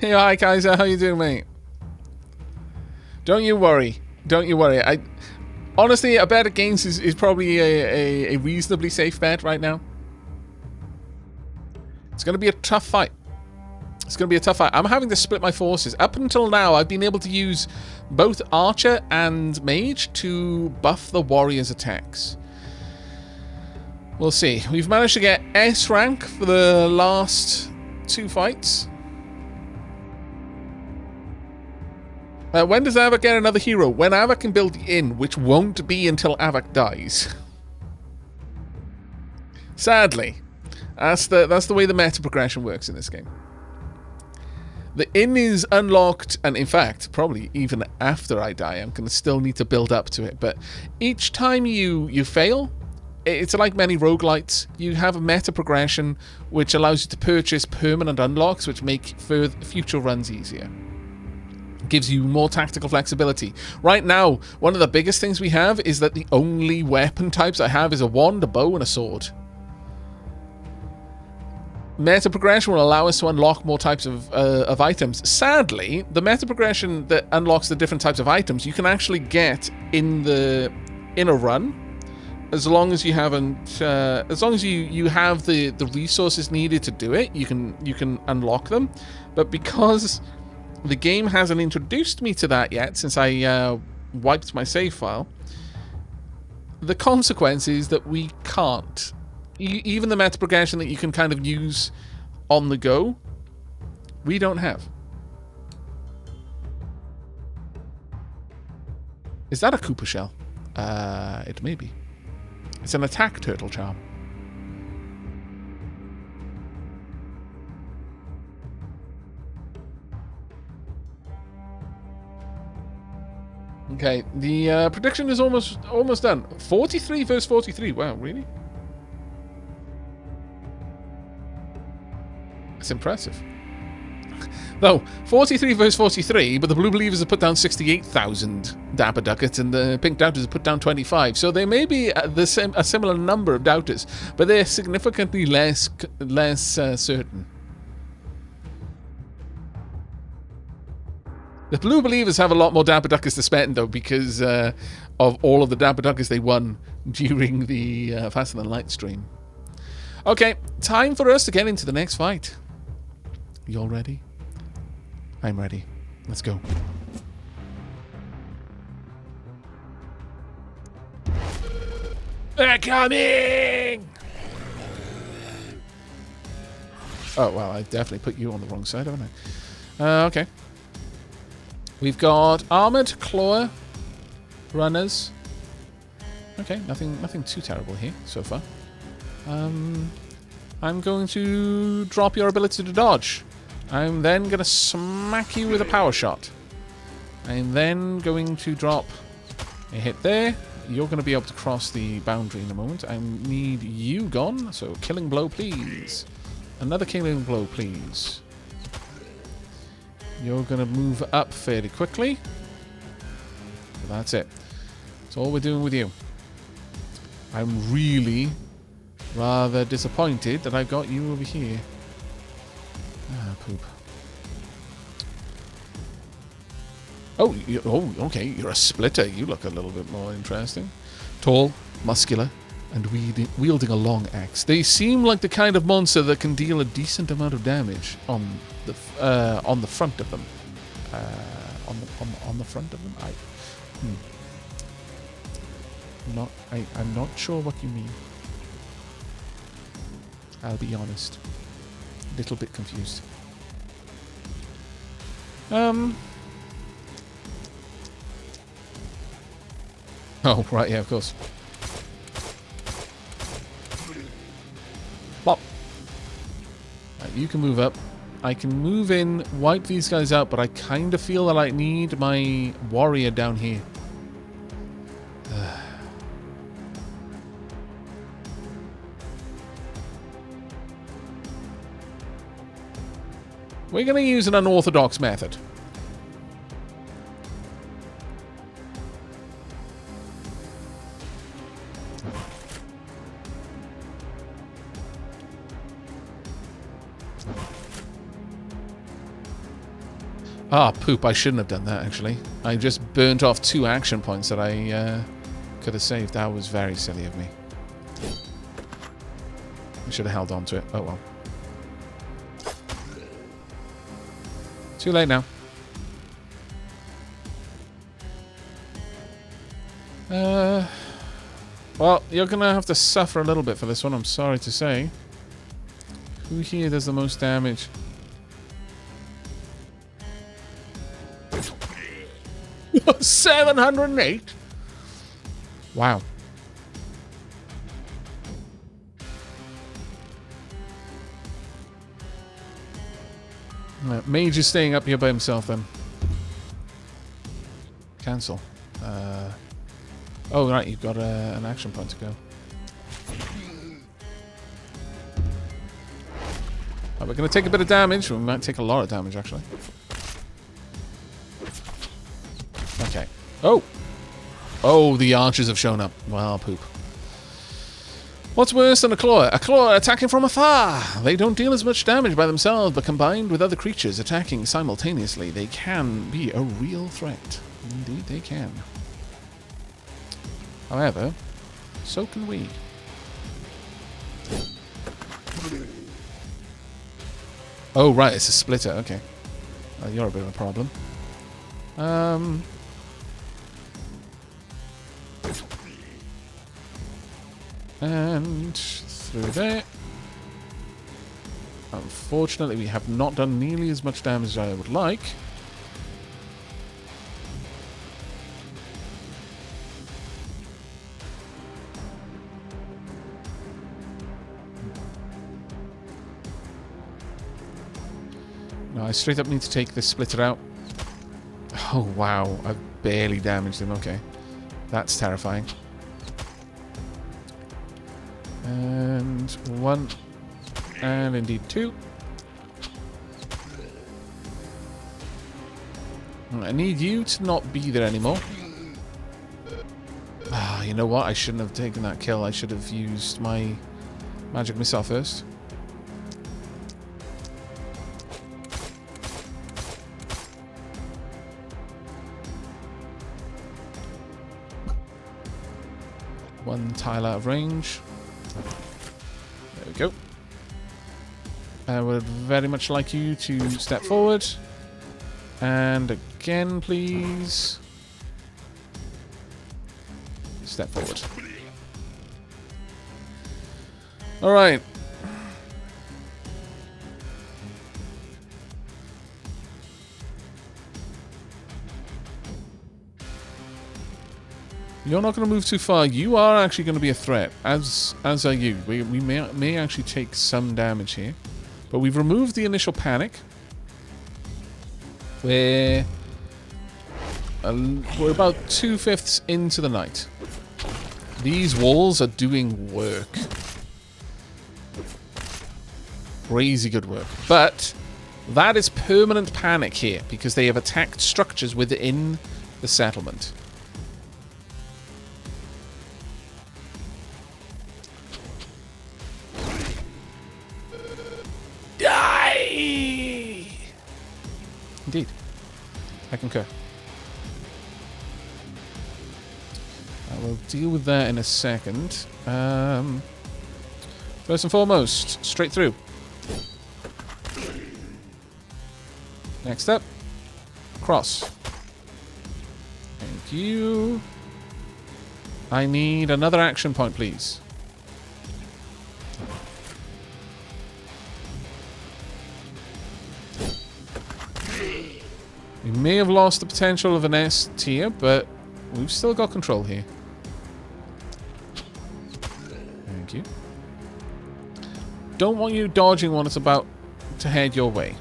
Hey, hi Kaiser, how you doing, mate? Don't you worry. Don't you worry. Honestly, a bet against is probably a reasonably safe bet right now. It's going to be a tough fight. It's going to be a tough fight. I'm having to split my forces. Up until now, I've been able to use both Archer and Mage to buff the warrior's attacks. We'll see. We've managed to get S rank for the last 2 fights. When does Aavak get another hero? When Aavak can build the inn, which won't be until Aavak dies. Sadly. That's the way the meta progression works in this game. The inn is unlocked, and in fact, probably even after I die, I'm going to still need to build up to it. But each time you fail, it's like many roguelites. You have a meta progression which allows you to purchase permanent unlocks, which make future runs easier. Gives you more tactical flexibility. Right now, one of the biggest things we have is that the only weapon types I have is a wand, a bow, and a sword. Meta progression will allow us to unlock more types of items. Sadly, the meta progression that unlocks the different types of items you can actually get in a run, as long as you haven't, as long as you have the resources needed to do it, you can unlock them. But because the game hasn't introduced me to that yet, since I wiped my save file, the consequence is that we can't. Even the meta progression that you can kind of use on the go, we don't have. Is that a Koopa shell? It may be. It's an attack turtle charm. Okay, the prediction is almost done. 43 versus 43. Wow, really? That's impressive. Though, 43 versus 43, but the Blue Believers have put down 68,000 Dapper Ducats and the Pink Doubters have put down 25. So they may be a similar number of Doubters, but they're significantly less certain. The Blue Believers have a lot more Dapper Duckers to spend, though, because of all of the Dapper Duckers they won during the Faster Than Light stream. Okay, time for us to get into the next fight. You all ready? I'm ready. Let's go. They're coming! Oh, well, I definitely put you on the wrong side, haven't I? Okay. We've got armored claw runners. Okay, nothing too terrible here so far. I'm going to drop your ability to dodge. I'm then going to smack you with a power shot. I'm then going to drop a hit there. You're going to be able to cross the boundary in a moment. I need you gone, so killing blow, please. Another killing blow, please. You're going to move up fairly quickly. That's it. That's all we're doing with you. I'm really rather disappointed that I've got you over here. Ah, poop. Oh, okay. You're a splitter. You look a little bit more interesting. Tall, muscular, and wielding a long axe. They seem like the kind of monster that can deal a decent amount of damage on the front of them. On the front of them. I'm not sure what you mean. I'll be honest. A little bit confused. Oh, right, yeah, of course. Plop. Right, you can move up. I can move in, wipe these guys out, but I kind of feel that I need my warrior down here. We're going to use an unorthodox method. Ah, poop. I shouldn't have done that, actually. I just burnt off 2 action points that I could have saved. That was very silly of me. I should have held on to it. Oh, well. Too late now. Well, you're going to have to suffer a little bit for this one, I'm sorry to say. Who here does the most damage? $708? Wow. Mage is staying up here by himself then. Cancel. Oh, right, you've got an action point to go. Right, we're going to take a bit of damage. We might take a lot of damage, actually. Okay. Oh! Oh, the archers have shown up. Well, poop. What's worse than a claw? A claw attacking from afar! They don't deal as much damage by themselves, but combined with other creatures attacking simultaneously, they can be a real threat. Indeed, they can. However, so can we. Oh, right, it's a splitter. Okay. You're a bit of a problem. And through there. Unfortunately, we have not done nearly as much damage as I would like. No, I straight up need to take this splitter out. Oh, wow. I've barely damaged him. Okay. That's terrifying. And 1. And indeed 2. I need you to not be there anymore. Ah, you know what? I shouldn't have taken that kill. I should have used my magic missile first. One tile out of range. There we go. I would very much like you to step forward. And again, please. Step forward. Alright. You're not going to move too far. You are actually going to be a threat, as are you. We may actually take some damage here. But we've removed the initial panic. We're about 2/5 into the night. These walls are doing work. Crazy good work. But that is permanent panic here, because they have attacked structures within the settlement. Die! Indeed. I concur. I will deal with that in a second. First and foremost, straight through. Next up, cross. Thank you. I need another action point, please. We may have lost the potential of an S tier, but we've still got control here. Thank you. Don't want you dodging when it's about to head your way.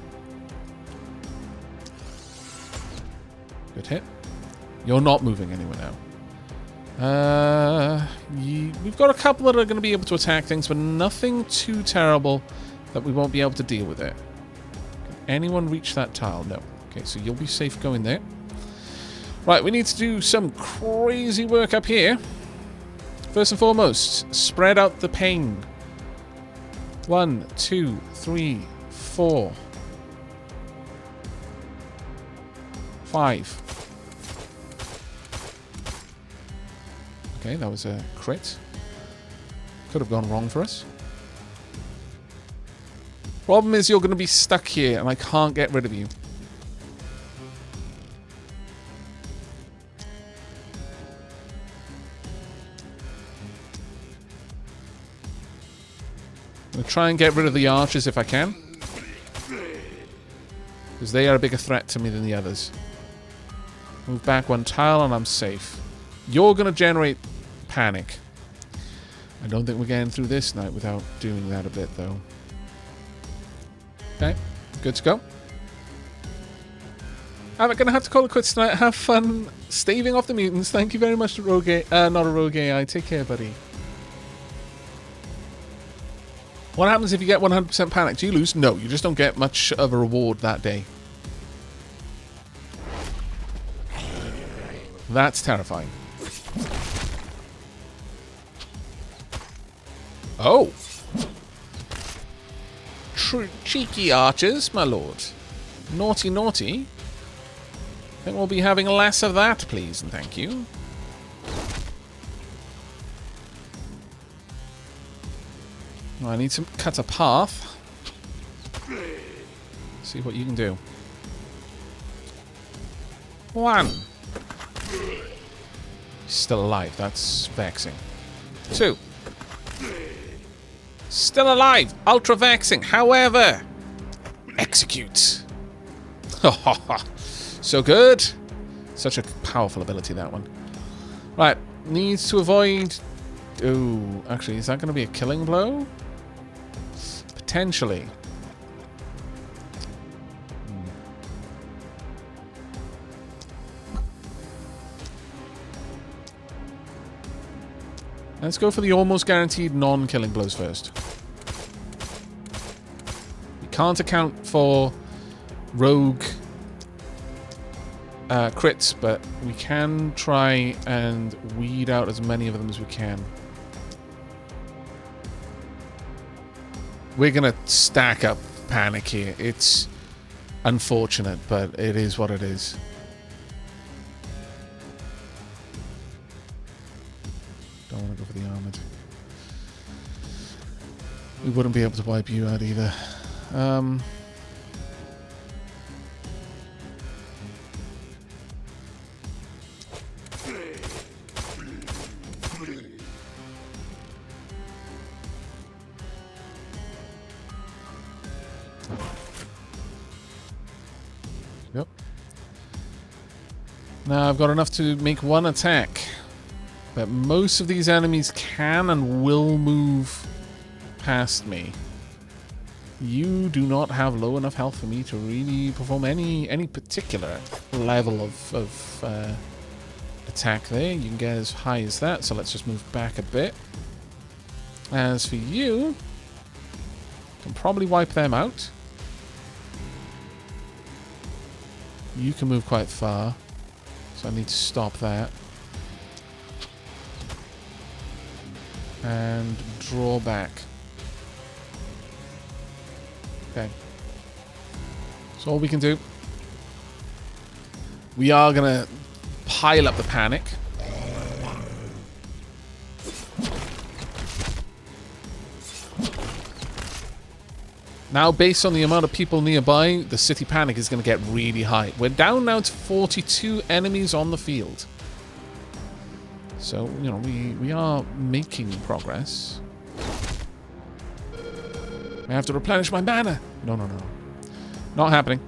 Good hit. You're not moving anywhere now. We've got a couple that are going to be able to attack things, but nothing too terrible that we won't be able to deal with it. Can anyone reach that tile? No. Okay, so you'll be safe going there. Right, we need to do some crazy work up here. First and foremost, spread out the pain. 1, 2, 3, 4. 5. Okay, that was a crit. Could have gone wrong for us. Problem is you're going to be stuck here and I can't get rid of you. I'm going to try and get rid of the archers if I can. Because they are a bigger threat to me than the others. Move back 1 tile and I'm safe. You're going to generate panic. I don't think we're getting through this night without doing that a bit, though. Okay, good to go. I'm going to have to call it quits tonight. Have fun staving off the mutants. Thank you very much to Rogue not a Rogue AI. Take care, buddy. What happens if you get 100% panic? Do you lose? No, you just don't get much of a reward that day. That's terrifying. Oh. Cheeky archers, my lord. Naughty, naughty. I think we'll be having less of that, please, and thank you. I need to cut a path. See what you can do. 1. Still alive. That's vexing. 2. Still alive. Ultra vexing. However, execute. So good. Such a powerful ability, that one. Right. Needs to avoid... Ooh, actually, is that going to be a killing blow? Potentially. Let's go for the almost guaranteed non-killing blows first. We can't account for rogue crits, but we can try and weed out as many of them as we can. We're going to stack up panic here. It's unfortunate, but it is what it is. Don't want to go for the armored. We wouldn't be able to wipe you out either. Yep. Now I've got enough to make 1 attack. But most of these enemies can and will move past me. You do not have low enough health for me to really perform any particular level of attack there. You can get as high as that, so let's just move back a bit. As for you, can probably wipe them out. You can move quite far, so I need to stop that. And draw back. Okay. That's all we can do. We are going to pile up the panic. Now, based on the amount of people nearby, the city panic is going to get really high. We're down now to 42 enemies on the field. So, you know, we are making progress. I have to replenish my mana. No, no, no. Not happening.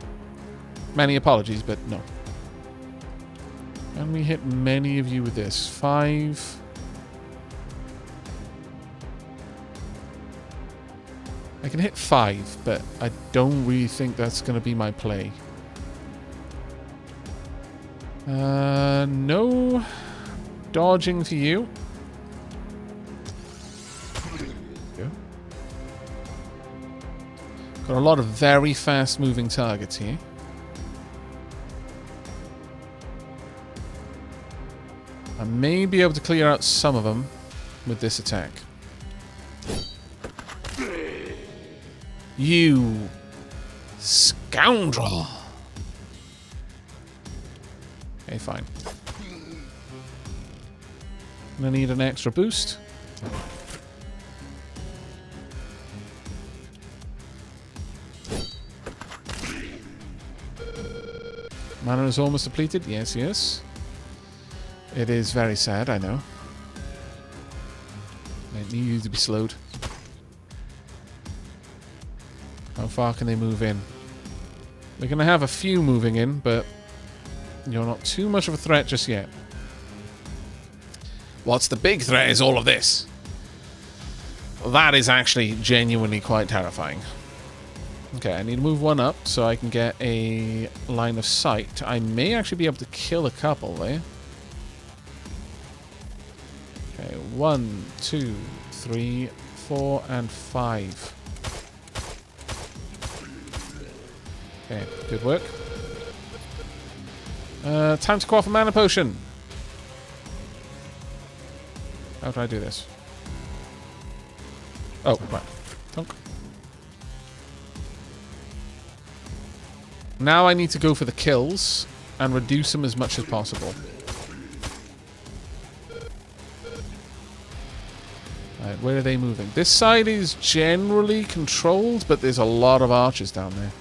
Many apologies, but no. Can we hit many of you with this? 5. I can hit 5, but I don't really think that's going to be my play. No dodging for you. Yeah. Got a lot of very fast moving targets here. I may be able to clear out some of them with this attack. You scoundrel! Okay, fine. I'm gonna need an extra boost. Mana is almost depleted. Yes, yes. It is very sad, I know. I need you to be slowed. How far can they move in? They're going to have a few moving in, but you're not too much of a threat just yet. What's the big threat is all of this. That is actually genuinely quite terrifying. Okay, I need to move one up so I can get a line of sight. I may actually be able to kill a couple there. Okay, 1, 2, 3, 4, and 5. Okay, good work. Time to quaff a mana potion. How do I do this? Oh, right. Tonk. Now I need to go for the kills and reduce them as much as possible. Right, where are they moving? This side is generally controlled, but there's a lot of archers down there.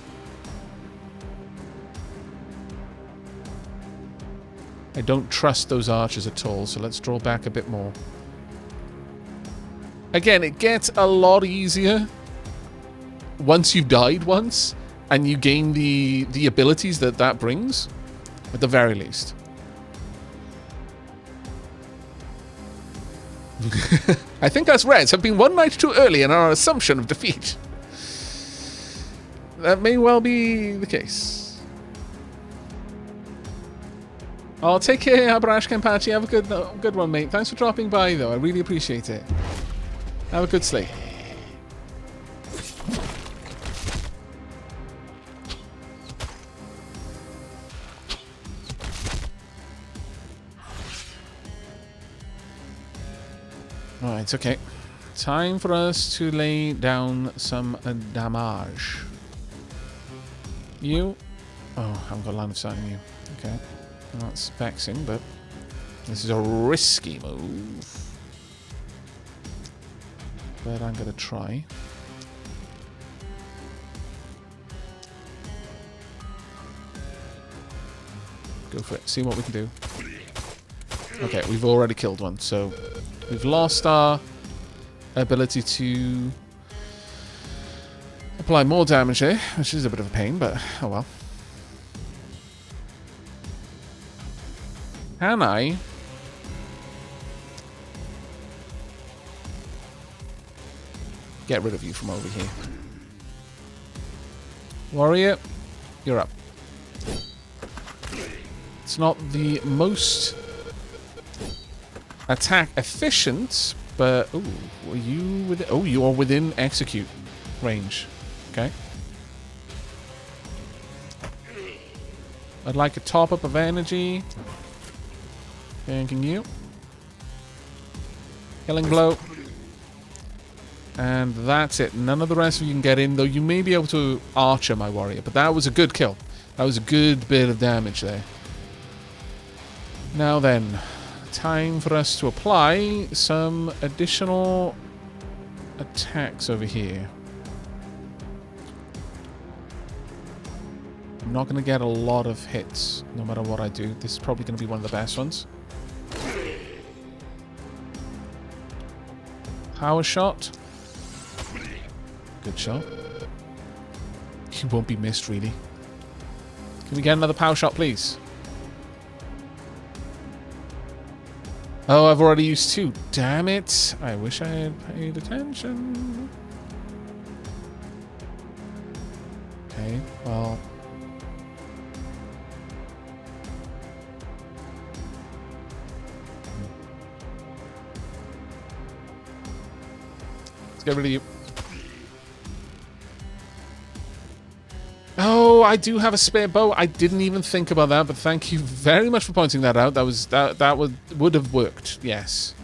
I don't trust those archers at all, so let's draw back a bit more. Again, it gets a lot easier once you've died once and you gain the abilities that brings, at the very least. I think us Reds have been one night too early in our assumption of defeat. That may well be the case. Oh, take care, Abrash Kempachi. Have a good one, mate. Thanks for dropping by, though. I really appreciate it. Have a good sleep. Alright, okay. Time for us to lay down some damage. You... Oh, I haven't got a line of sight on you. Okay. Well, that's vexing, but this is a risky move. But I'm going to try. Go for it. See what we can do. Okay, we've already killed one, so we've lost our ability to apply more damage here, which is a bit of a pain, but oh well. Can I? Get rid of you from over here. Warrior, you're up. It's not the most attack efficient, but ooh, were you within? Oh, you are within execute range. Okay. I'd like a top up of energy. Thanking you. Killing blow. And that's it. None of the rest of you can get in, though you may be able to archer my warrior. But that was a good kill. That was a good bit of damage there. Now then, time for us to apply some additional attacks over here. I'm not going to get a lot of hits, no matter what I do. This is probably going to be one of the best ones. Power shot. Good shot. You won't be missed, really. Can we get another power shot, please? Oh, I've already used 2. Damn it. I wish I had paid attention. Okay, well... Let's get rid of you. Oh, I do have a spare bow. I didn't even think about that, but thank you very much for pointing that out. That would have worked. Yes,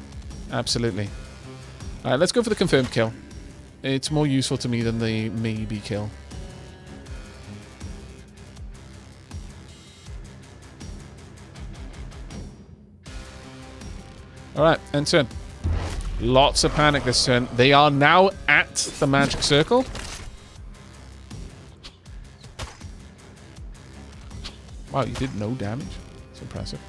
absolutely. All right, let's go for the confirmed kill. It's more useful to me than the maybe kill. Alright, end turn. Lots of panic this turn. They are now at the magic circle. Wow, you did no damage. It's impressive.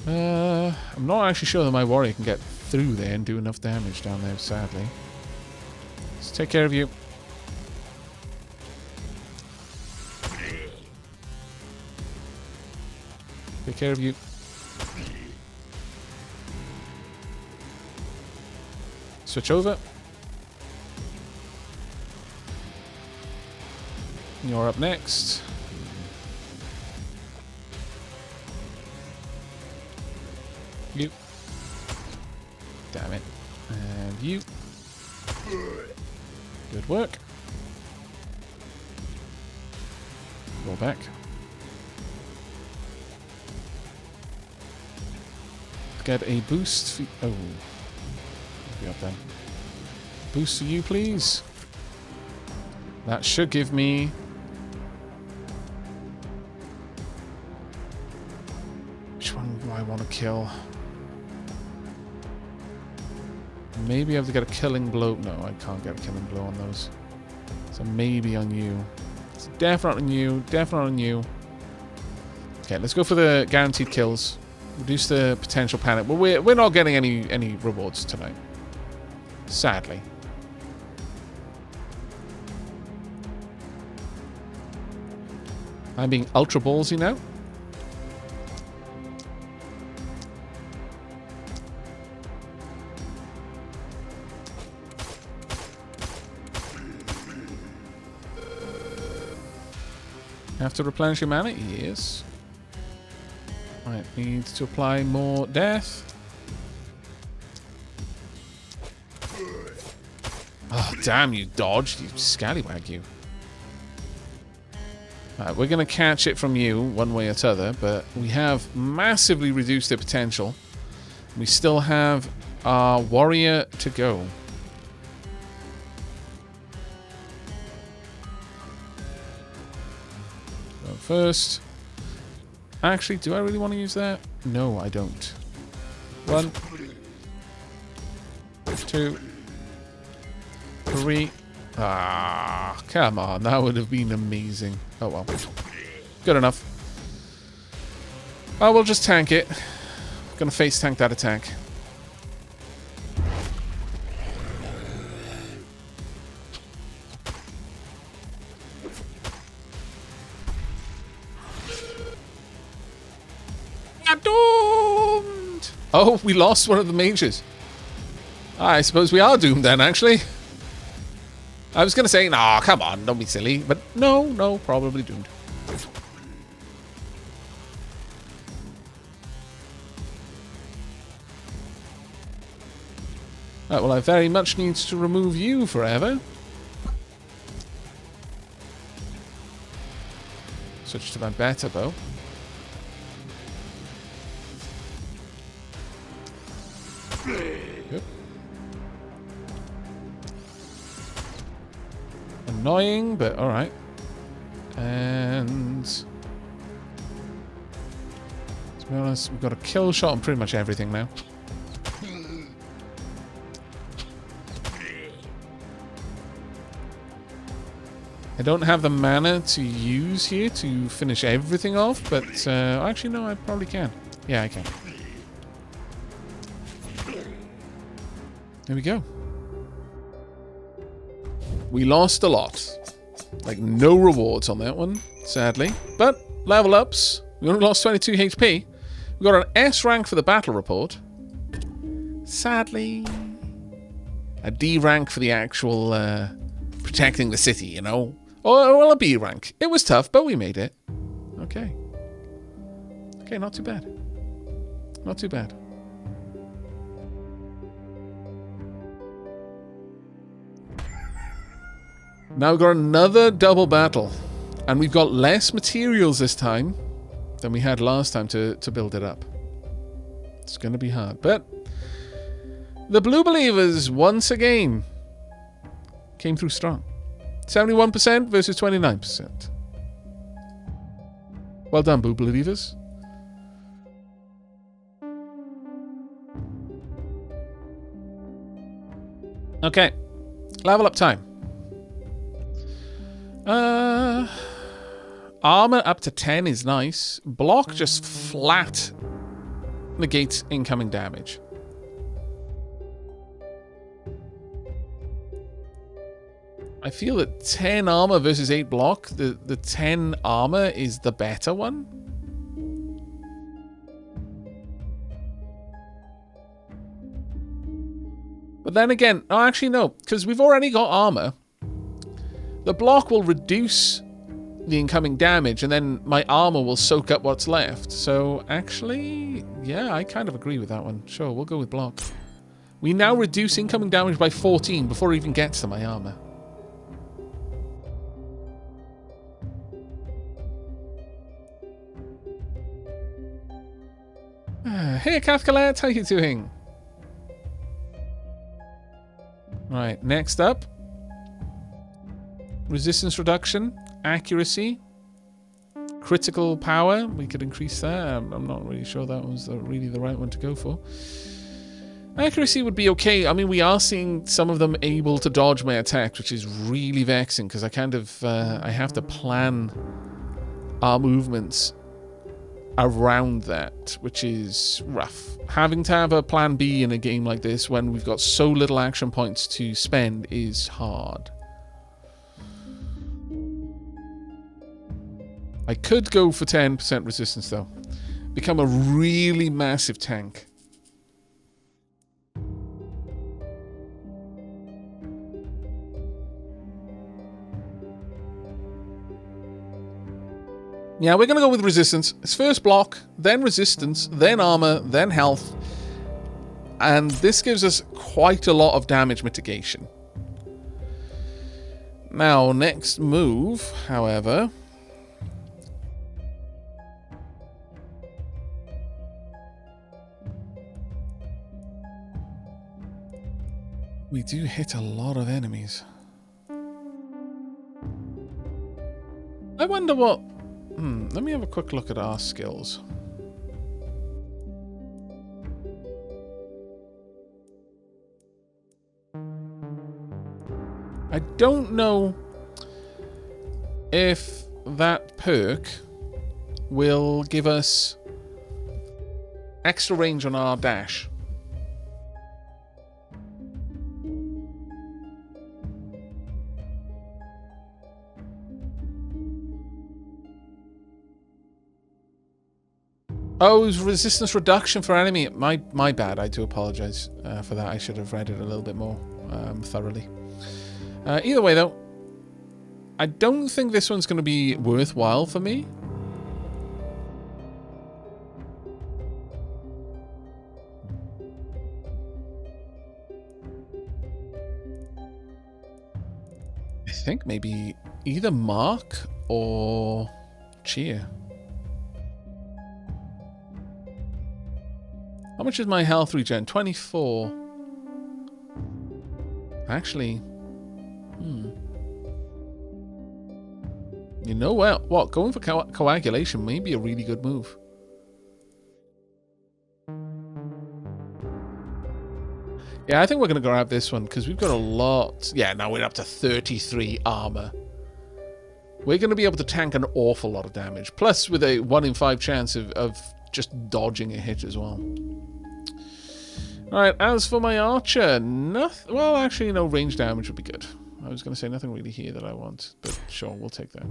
I'm not actually sure that my warrior can get through there and do enough damage down there, sadly. Let's take care of you. Take care of you. Switch over. You're up next. You. Damn it. And you. Good work. Roll back. Get a boost for... Oh. Be up then. Boost for you, please. That should give me... Which one do I want to kill? Maybe I have to get a killing blow. No, I can't get a killing blow on those. So maybe on you. It's definitely on you. Definitely on you. Okay, let's go for the guaranteed kills. Reduce the potential panic. But we're not getting any rewards tonight. Sadly. I'm being ultra ballsy now. Have to replenish your mana? Yes. Right, needs to apply more death. Oh, damn, you dodged, you scallywag, you. Right, we're going to catch it from you one way or t'other, but we have massively reduced their potential. We still have our warrior to go. So first... Actually, do I really want to use that? No, I don't. 1, 2, 3. Ah, come on. That would have been amazing. Oh, well. Good enough. Oh, we'll just tank it. Gonna face tank that attack. Doomed! Oh, we lost one of the mages. I suppose we are doomed then, actually. I was going to say, nah, come on, don't be silly. But no, probably doomed. Right, well, I very much need to remove you forever. Switch to my better bow. Yep. Annoying, but alright. And to be honest, we've got a kill shot on pretty much everything now. I don't have the mana to use here to finish everything off, but actually no, I probably can. Yeah, I can. There we go. We lost a lot. Like, no rewards on that one, sadly. But, level ups. We only lost 22 HP. We got an S rank for the battle report. Sadly. A D rank for the actual protecting the city, you know. Or, well, a B rank. It was tough, but we made it. Okay. Okay, not too bad. Not too bad. Now we've got another double battle. And we've got less materials this time than we had last time to build it up. It's going to be hard. But the Blue Believers, once again, came through strong. 71% versus 29%. Well done, Boo Believers. Okay. Level up time. Armor up to 10 is nice. Block just flat negates incoming damage. I feel that 10 armor versus 8 block, the 10 armor is the better one. But then again, oh, actually no, because we've already got armor. The block will reduce the incoming damage, and then my armor will soak up what's left. So actually, yeah, I kind of agree with that one. Sure, we'll go with block. We now reduce incoming damage by 14 before it even gets to my armor. Hey, Cathcolette, how you doing? Right, next up. Resistance reduction, accuracy, critical power. We could increase that. I'm not really sure that was really the right one to go for. Accuracy would be okay. I mean, we are seeing some of them able to dodge my attacks, which is really vexing because I kind of I have to plan our movements around that, which is rough. Having to have a plan B in a game like this when we've got so little action points to spend is hard. I could go for 10% resistance though. Become a really massive tank. Yeah, we're going to go with resistance. It's first block, then resistance, then armor, then health. And this gives us quite a lot of damage mitigation. Now, next move, however... we do hit a lot of enemies. I wonder what... let me have a quick look at our skills. I don't know if that perk will give us extra range on our dash. Oh, it was resistance reduction for enemy. My bad. I do apologize for that. I should have read it a little bit more thoroughly. Either way, though, I don't think this one's going to be worthwhile for me. I think maybe either Mark or Cheer. How much is my health regen? 24. Actually, you know what? Going for coagulation may be a really good move. Yeah, I think we're going to grab this one because we've got a lot. Yeah, now we're up to 33 armor. We're going to be able to tank an awful lot of damage. Plus, with a 1 in 5 chance of just dodging a hit as well. Alright, as for my archer, nothing. Well, actually, no, range damage would be good. I was going to say nothing really here that I want, but sure, we'll take that.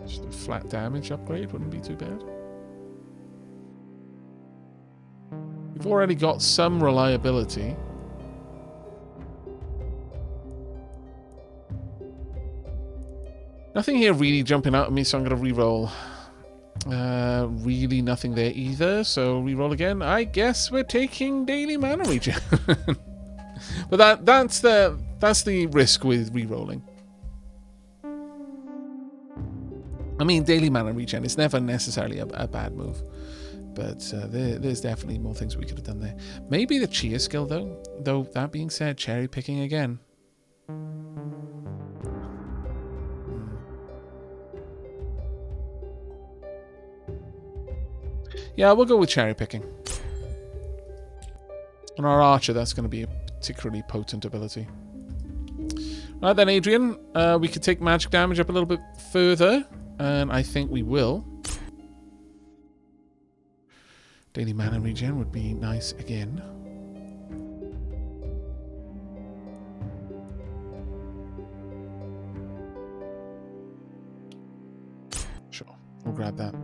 Just a flat damage upgrade wouldn't be too bad. We've already got some reliability. Nothing here really jumping out at me, so I'm going to re-roll. Really nothing there either, so re-roll again. I guess we're taking daily mana regen. But that's the risk with re-rolling. I mean, daily mana regen is never necessarily a bad move. But there's definitely more things we could have done there. Maybe the cheer skill, though. Though, that being said, cherry picking again. Yeah, we'll go with cherry picking. On our archer, that's going to be a particularly potent ability. Right then, Adrian, we could take magic damage up a little bit further, and I think we will. Daily mana regen would be nice again. Sure, we'll grab that.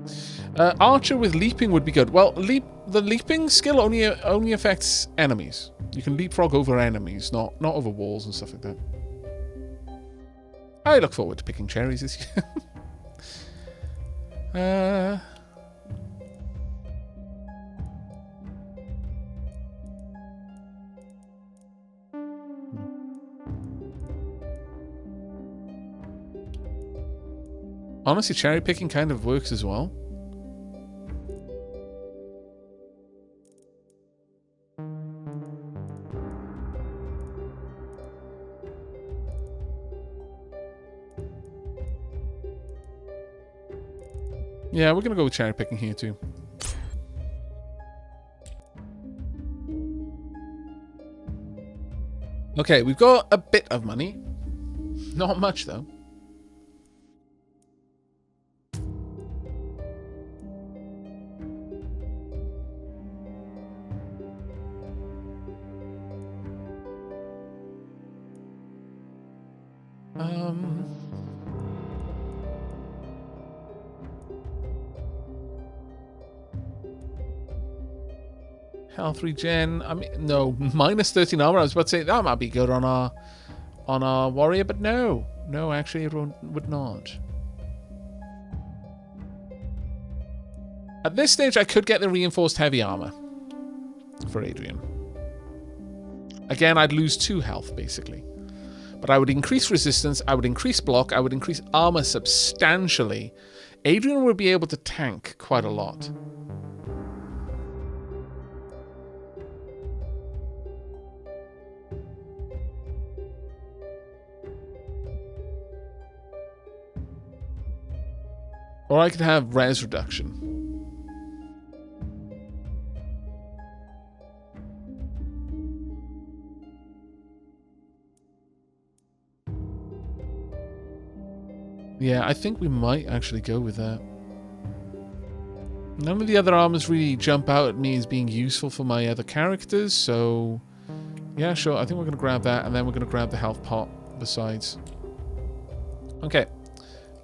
Archer with leaping would be good. Well, the leaping skill only affects enemies. You can leapfrog over enemies, not over walls and stuff like that. I look forward to picking cherries this year. Honestly, cherry picking kind of works as well. Yeah, we're going to go with cherry picking here too. Okay, we've got a bit of money. Not much though. Health regen. I mean, no, minus 13 armor. I was about to say that might be good on our warrior, but no, actually, it would not. At this stage, I could get the reinforced heavy armor for Adrian. Again, I'd lose 2 health basically, but I would increase resistance. I would increase block. I would increase armor substantially. Adrian would be able to tank quite a lot. Or I could have res reduction. Yeah, I think we might actually go with that. None of the other armors really jump out at me as being useful for my other characters, so... yeah, sure, I think we're going to grab that, and then we're going to grab the health pot besides. Okay.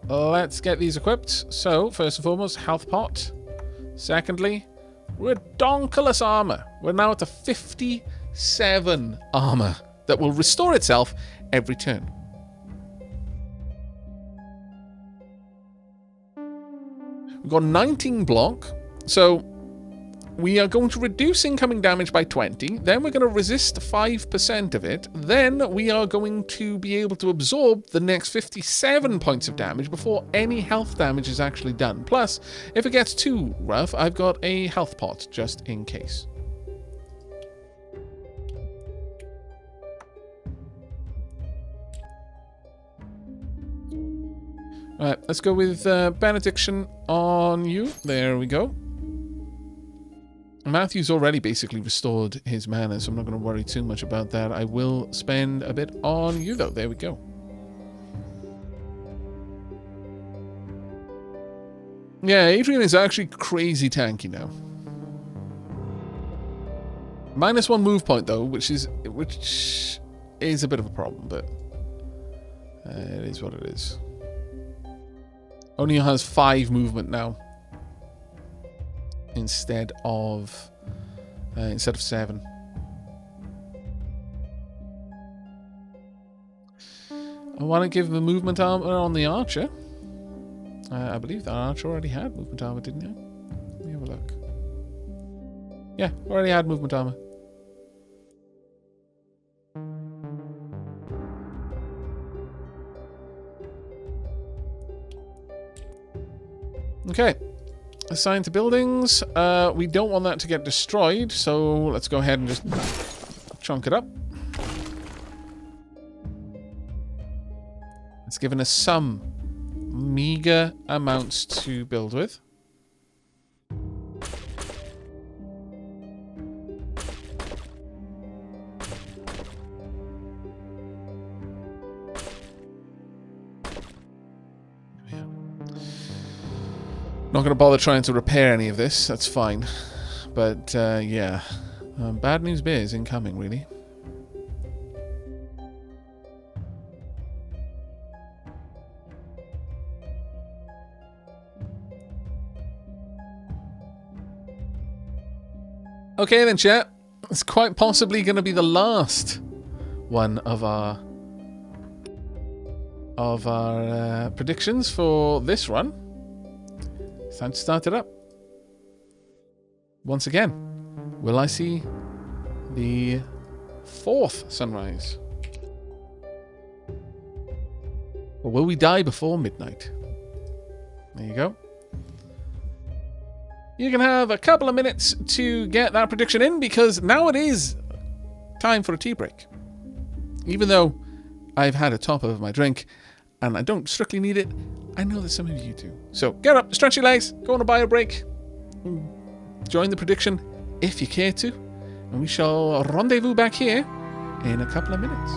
Let's get these equipped. So, first and foremost, health pot. Secondly, redonkulous armor. We're now at the 57 armor that will restore itself every turn. We've got 19 block. So, we are going to reduce incoming damage by 20. Then we're going to resist 5% of it. Then we are going to be able to absorb the next 57 points of damage before any health damage is actually done. Plus, if it gets too rough, I've got a health pot just in case. Alright, let's go with Benediction on you. There we go. Matthew's already basically restored his mana, so I'm not going to worry too much about that. I will spend a bit on you, though. There we go. Yeah, Adrian is actually crazy tanky now. -1 move point, though, which is a bit of a problem, but it is what it is. Only has 5 movement now. Instead of 7. I want to give the movement armor on the archer. I believe the archer already had movement armor, didn't you? Let me have a look. Yeah, already had movement armor. Okay. Assign to buildings. We don't want that to get destroyed, so let's go ahead and just chunk it up. It's given us some meager amounts to build with. Not going to bother trying to repair any of this. That's fine. But, yeah. Bad news bears incoming, really. Okay then, chat. It's quite possibly going to be the last one of our predictions for this run. It's time to start it up. Once again, will I see the 4th sunrise? Or will we die before midnight? There you go. You can have a couple of minutes to get that prediction in, because now it is time for a tea break. Even though I've had a top of my drink and I don't strictly need it, I know that some of you do. So get up, stretch your legs, go on a bio break, join the prediction if you care to, and we shall rendezvous back here in a couple of minutes.